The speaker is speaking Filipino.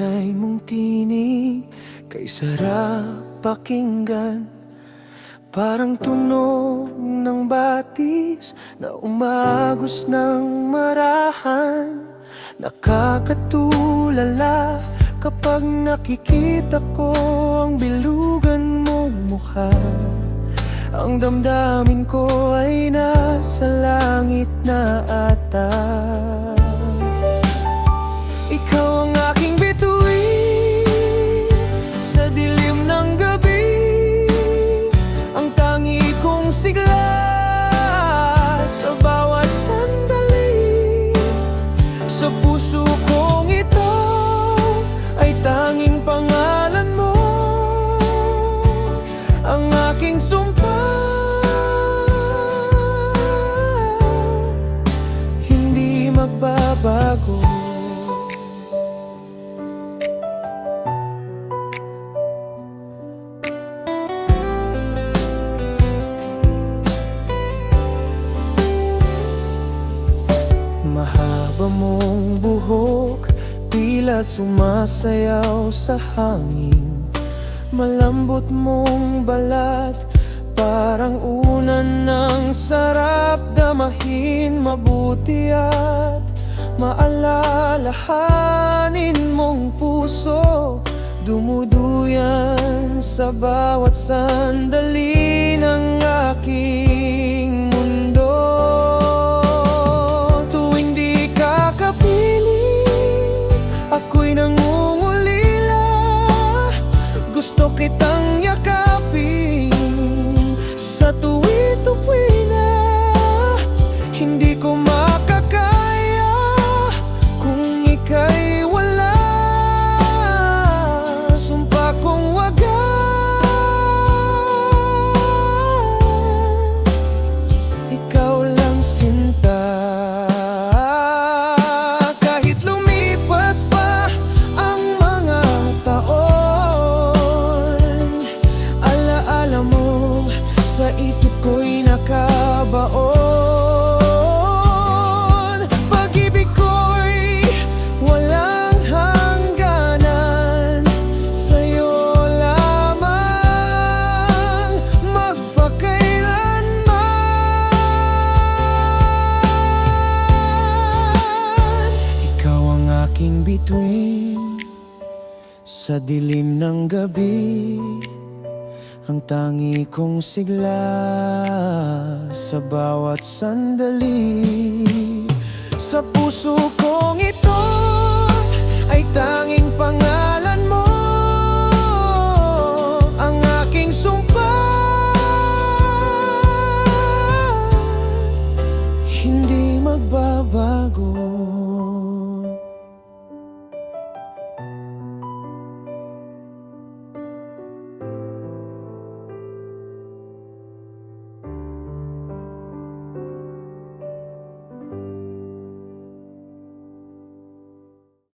ingay mong tinig, kay sarap pakinggan. Parang tunog ng batis na umagos ng marahan. Nakakatulala kapag nakikita ko ang bilugan mong mukha. Ang damdamin ko ay nasa langit na ata. Ikaw ang aking bituin sa dilim ng gabi, ang tangi kong sigla sa bawat sandali. Sa puso kong ito ay tanging pangalan mo, ang aking sumpa, hindi magbabago. Mahaba mong buhok, tila sumasayaw sa hangin. Malambot mong balat, parang unan ng sarap damahin. Mabuti at maalalahanin mong puso, dumuduyan sa bawat sandali ng aking mundo. Ako'y nangungulila, gusto kitang yakapin sa tuwi-tuwi na. Hindi ko makakaya kung ika'y wala. Sumpa kong wagas, ikaw lang sinta. Sa isip ko'y nakabaon, pag-ibig ko'y walang hangganan. Sa'yo lamang magpakailanman. Ikaw ang aking bituin sa dilim ng gabi, ang tangi kong sigla sa bawat sandali.